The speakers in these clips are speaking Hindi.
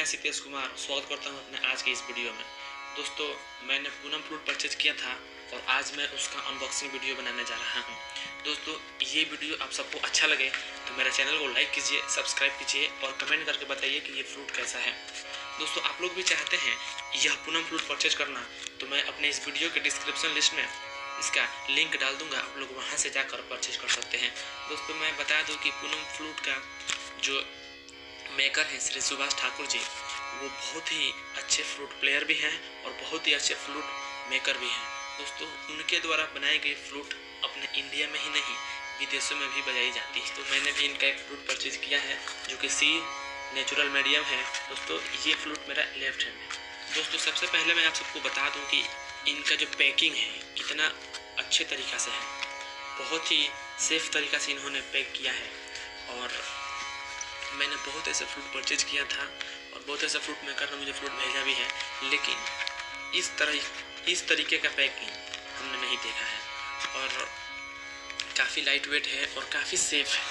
मैं सितेश कुमार स्वागत करता हूं अपने आज के इस वीडियो में। दोस्तों, मैंने पूनम फ्लूट परचेज किया था और आज मैं उसका अनबॉक्सिंग वीडियो बनाने जा रहा हूं। दोस्तों, ये वीडियो आप सबको अच्छा लगे तो मेरे चैनल को लाइक कीजिए, सब्सक्राइब कीजिए और कमेंट करके बताइए कि ये फ्लूट कैसा है। दोस्तों, आप लोग भी चाहते हैं यह पूनम फ्लूट परचेज करना तो मैं अपने इस वीडियो के डिस्क्रिप्शन लिस्ट में इसका लिंक डाल दूंगा, आप लोग वहाँ से जाकर परचेज कर सकते हैं। दोस्तों, मैं बता दूं कि पूनम फ्लूट का जो मेकर हैं श्री सुभाष ठाकुर जी, वो बहुत ही अच्छे फ्लूट प्लेयर भी हैं और बहुत ही अच्छे फ्लूट मेकर भी हैं। दोस्तों, उनके द्वारा बनाई गई फ्लूट अपने इंडिया में ही नहीं विदेशों में भी बजाई जाती है। तो मैंने भी इनका एक फ्लूट परचेज किया है जो कि सी नेचुरल मीडियम है। दोस्तों, ये फ्लूट मेरा लेफ्ट हैंड है। दोस्तों, सबसे पहले मैं आप सबको बता दूं कि इनका जो पैकिंग है कितना अच्छे तरीक़ा से है, बहुत ही सेफ तरीक़ा से इन्होंने पैक किया है। और मैंने बहुत ऐसे फ्लूट परचेज किया था और बहुत ऐसे फ्लूट मेकर ने मुझे फ्लूट भेजा भी है, लेकिन इस तरीके का पैकिंग हमने नहीं देखा है। और काफ़ी लाइट वेट है और काफ़ी सेफ है,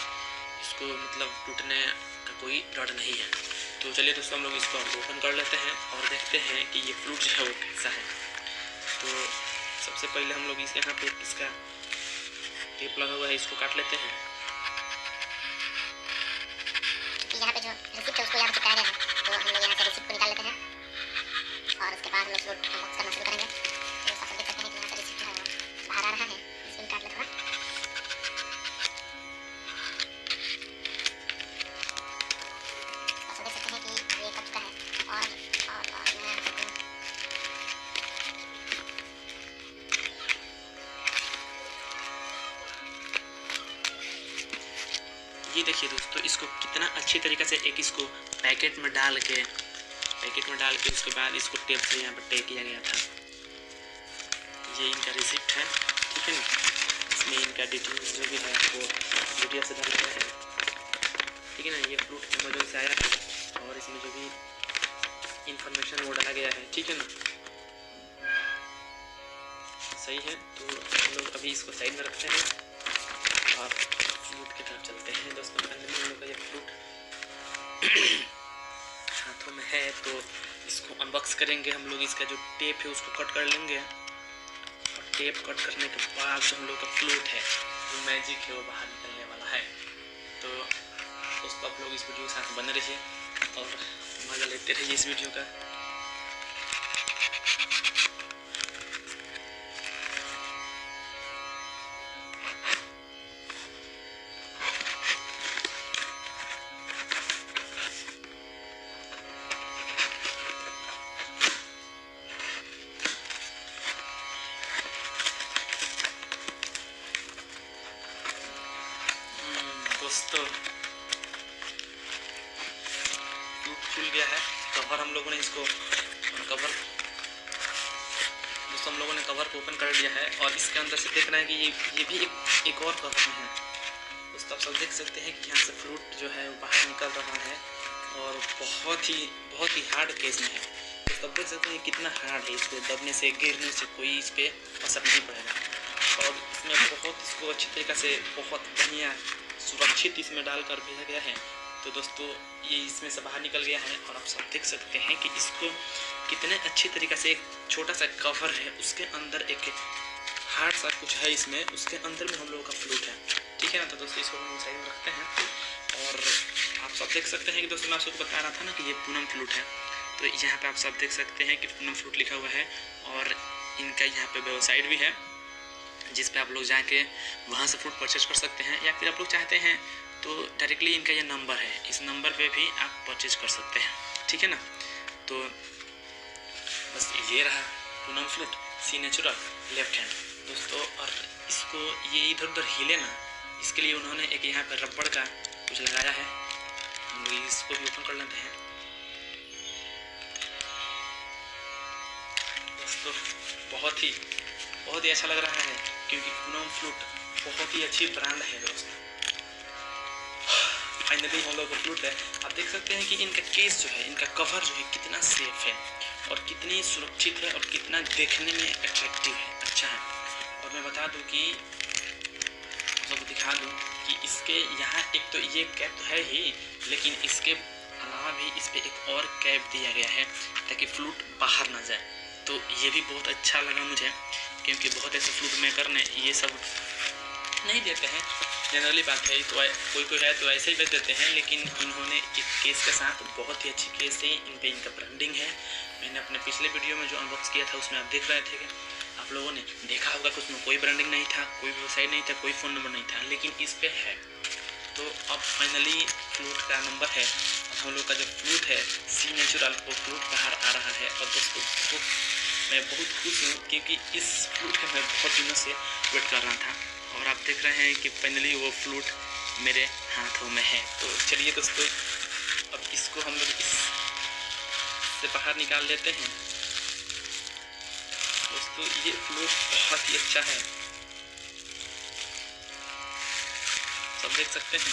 इसको मतलब टूटने का कोई डर नहीं है। तो चलिए दोस्तों, हम लोग इसको ओपन कर लेते हैं और देखते हैं कि ये फ्लूट जो है वो कैसा है। तो सबसे पहले हम लोग यहाँ पे इसका टेप लगा हुआ है, इसको काट लेते हैं। यहाँ पे जो रिसिप्ट है उसको यहाँ पे चिपकाया गया है, तो हम लोग यहाँ से रिसिप्ट को निकाल लेते हैं और उसके बाद हम लोग फ्लूट अनबॉक्स करना शुरू करेंगे। तो सब देख सकते हैं कि यहाँ से रिसिप्ट जो है वो बाहर आ रहा है, इसको निकाल लेते हैं। सब देख सकते हैं कि ये कब चुका है और मैं आपको ये देखिए दोस्तों, इसको कितना अच्छी तरीके से इसको पैकेट में डाल के उसके बाद इसको टेप से यहाँ पर टेप किया गया था। ये इनका रिसिप्ट है, ठीक है ना। इसमें इनका डिटेल्स जो भी है वो वीडियो से डाल गया है, ठीक है ना। ये फ्लूट अमेज़न से आया है और इसमें जो भी इंफॉर्मेशन वो डाला गया है, ठीक है ना। सही है। तो हम लोग अभी इसको साइड में रखते हैं और फ्लूट की तरफ चलते हैं। दोस्तों, फाइनली हम लोग का ये फ्लूट हाथों में है, तो इसको अनबॉक्स करेंगे हम लोग। इसका जो टेप है उसको कट कर लेंगे और टेप कट करने के बाद जो हम लोग का फ्लूट है वो मैजिक है, वो बाहर निकलने वाला है। तो दोस्तों, आप लोग इस वीडियो के साथ बने रहिए और मज़ा लेते रहिए इस वीडियो का। दोस्तों, फ्लूट खुल गया है। कवर हम लोगों ने इसको कवर को ओपन कर लिया है और इसके अंदर से देख रहे हैं कि ये भी एक और कवर में है। दोस्तों, आप सब देख सकते हैं कि यहाँ से फ्लूट जो है वो बाहर निकल रहा है और बहुत ही हार्ड केस में है। दोस्तों, आप देख सकते हैं कितना हार्ड है, इसको दबने से गिरने से कोई इस पर असर नहीं पड़ेगा। और इसमें इसको अच्छी तरीके से बहुत बढ़िया सुरक्षित इसमें डालकर भेजा गया है। तो दोस्तों, ये इसमें से बाहर निकल गया है और आप सब देख सकते हैं कि इसको कितने अच्छी तरीके से एक छोटा सा कवर है, उसके अंदर एक हार्ड सा कुछ है इसमें, उसके अंदर में हम लोगों का फ्लूट है, ठीक है ना। तो दोस्तों, इसको हम साइड में रखते हैं और आप सब देख सकते हैं कि दोस्तों मैं आपको बता रहा था ना कि ये पूनम फ्लूट है। तो यहाँ पे आप सब देख सकते हैं कि पूनम फ्लूट लिखा हुआ है और इनका यहाँ पे वेबसाइट भी है जिस पे आप लोग जाके वहाँ से फ्लूट परचेज कर सकते हैं, या फिर आप लोग चाहते हैं तो डायरेक्टली इनका ये नंबर है, इस नंबर पे भी आप परचेज कर सकते हैं, ठीक है ना। तो बस ये रहा Poonam flute C natural left hand दोस्तों। और इसको ये इधर उधर हिले ना, इसके लिए उन्होंने एक यहाँ पर रबड़ का कुछ लगाया है। हम लोग इसको भी ओपन कर लेते हैं। दोस्तों, बहुत ही अच्छा लग रहा है क्योंकि पूनम फ्लूट बहुत ही अच्छी ब्रांड है। दोस्तों, फाइनली हम लोग का फ्लूट है। आप देख सकते हैं कि इनका केस जो है, इनका कवर जो है कितना सेफ है और कितनी सुरक्षित है और कितना देखने में अट्रैक्टिव है, अच्छा है। और मैं बता दूं कि आपको दिखा दूं कि इसके यहाँ एक तो ये कैप तो है ही, लेकिन इसके अलावा भी इस पर एक और कैप दिया गया है ताकि फ्लूट बाहर ना जाए। तो ये भी बहुत अच्छा लगा मुझे, क्योंकि बहुत ऐसे फ्लूट मेकर ने ये सब नहीं देते हैं, जनरली बात है। तो कोई है तो ऐसे ही बेच देते हैं, लेकिन इन्होंने एक केस के साथ, बहुत ही अच्छी केस है, इन पे इनका ब्रांडिंग है। मैंने अपने पिछले वीडियो में जो अनबॉक्स किया था उसमें आप देख रहे थे कि आप लोगों ने देखा होगा कि उसमें कोई ब्रांडिंग नहीं था, कोई वेबसाइट नहीं था, कोई फ़ोन नंबर नहीं था, लेकिन इस पे है। तो अब फाइनली फ्लूट का नंबर है। अब हम लोग का जो फ्लूट है सी नेचुरल, वो फ्लूट बाहर आ रहा है। और दोस्तों मैं बहुत खुश हूँ, क्योंकि इस फ्लूट का मैं बहुत दिनों से वेट कर रहा था, और आप देख रहे हैं कि फाइनली वो फ्लूट मेरे हाथों में है। तो चलिए दोस्तों, अब इसको हम लोग इससे बाहर निकाल लेते हैं। दोस्तों ये फ्लूट बहुत ही अच्छा है, सब देख सकते हैं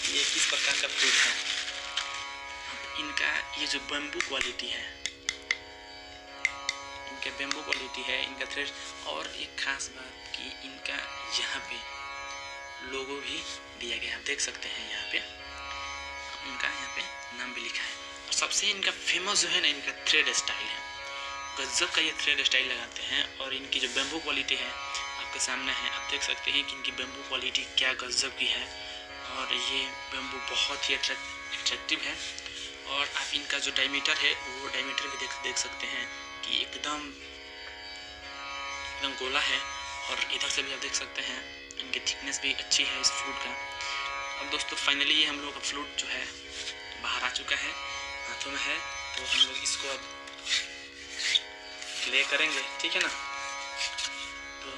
ये किस प्रकार का फ्लूट है। अब इनका ये जो बैम्बू क्वालिटी है, इनका बैम्बू क्वालिटी है, इनका थ्रेड, और एक खास बात कि इनका यहाँ पे लोगो भी दिया गया है, आप देख सकते हैं यहाँ पे इनका यहाँ पे नाम भी लिखा है। और सबसे इनका फेमस जो है ना, इनका थ्रेड स्टाइल है। गजब का ये थ्रेड स्टाइल लगाते हैं, और इनकी जो बैम्बू क्वालिटी है आपके सामने है, आप देख सकते हैं कि इनकी बैम्बू क्वालिटी क्या गजब की है। और ये बैम्बू बहुत ही अट्रैक्टिव है। और आप इनका जो डायमीटर है वो डायमीटर भी देख सकते हैं कि एकदम गोला है। और इधर से भी आप देख सकते हैं इनकी थिकनेस भी अच्छी है इस फ्लूट का। अब दोस्तों फाइनली ये हम लोग का फ्लूट जो है बाहर आ चुका है, हाथों में है। तो हम लोग इसको अब प्ले करेंगे, ठीक है ना। तो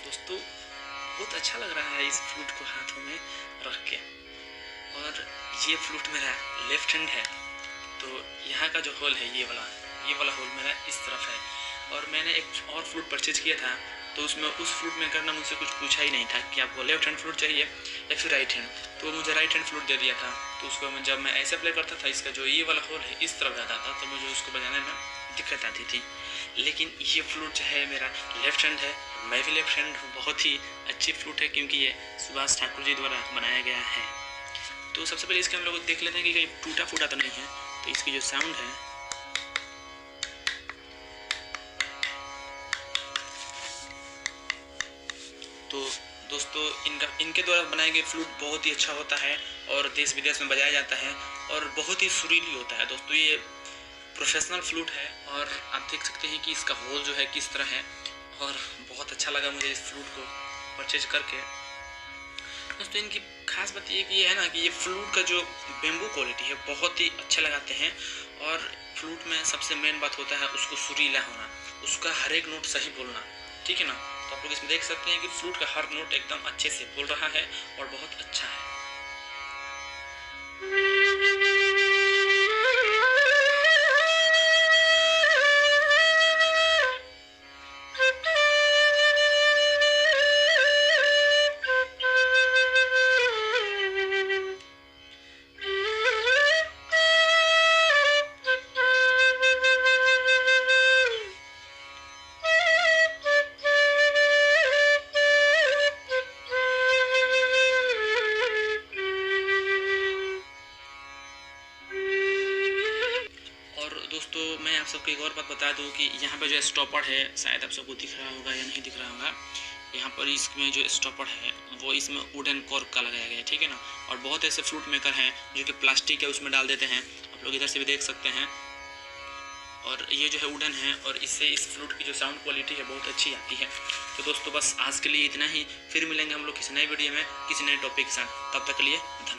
दोस्तों बहुत अच्छा लग रहा है इस फ्लूट को हाथों में रख के। और ये फ्लूट मेरा लेफ्ट हैंड है, तो यहाँ का जो होल है ये वाला होल मेरा इस तरफ है। और मैंने एक और फ्लूट परचेज किया था, तो उसमें उस फ्लूट मेकर ने मुझसे कुछ पूछा ही नहीं था कि आपको लेफ्ट हैंड फ्लूट चाहिए या फिर राइट हैंड, तो मुझे राइट हैंड फ्लूट दे दिया था। तो उसको जब मैं ऐसे प्ले करता था, इसका जो ये वाला होल है इस तरफ जाता था, तो मुझे उसको बजाने में दिक्कत आती थी। लेकिन ये फ्लूट जो है मेरा लेफ्ट हैंड है, मैं भी लेफ्ट हैंड हूँ। बहुत ही अच्छी फ्लूट है, क्योंकि ये सुभाष ठाकुर जी द्वारा बनाया गया है। तो सबसे पहले इसके हम लोग देख लेते हैं कि कहीं टूटा फूटा तो नहीं है। तो इसकी जो साउंड है, तो दोस्तों इनके द्वारा बनाए गए फ्लूट बहुत ही अच्छा होता है, और देश विदेश में बजाया जाता है, और बहुत ही सुरीली होता है। दोस्तों ये प्रोफेशनल फ्लूट है, और आप देख सकते हैं कि इसका होल जो है किस तरह है। और बहुत अच्छा लगा मुझे इस फ्लूट को परचेज करके। दोस्तों इनकी खास बात ये है ना कि ये फ्लूट का जो बैम्बू क्वालिटी है बहुत ही अच्छा लगाते हैं। और फ्लूट में सबसे मेन बात होता है उसको सुरीला होना, उसका हर एक नोट सही बोलना, ठीक है ना। तो आप लोग इसमें देख सकते हैं कि फ्लूट का हर नोट एकदम अच्छे से बोल रहा है और बहुत अच्छा है। दोस्तों मैं आप सबको एक और बात बता दूं कि यहाँ पे जो स्टॉपर है, शायद आप सबको दिख रहा होगा या नहीं दिख रहा होगा, यहाँ पर इसमें जो स्टॉपर है वो इसमें वुडन कॉर्क का लगाया गया है, ठीक है ना। और बहुत ऐसे फ्लूट मेकर हैं जो कि प्लास्टिक है उसमें डाल देते हैं, आप लोग इधर से भी देख सकते हैं। और ये जो है वुडन है, और इससे इस फ्लूट की जो साउंड क्वालिटी है बहुत अच्छी आती है। तो दोस्तों बस आज के लिए इतना ही, फिर मिलेंगे हम लोग किसी नए वीडियो में किसी नए टॉपिक के साथ। तब तक के लिए धन्यवाद।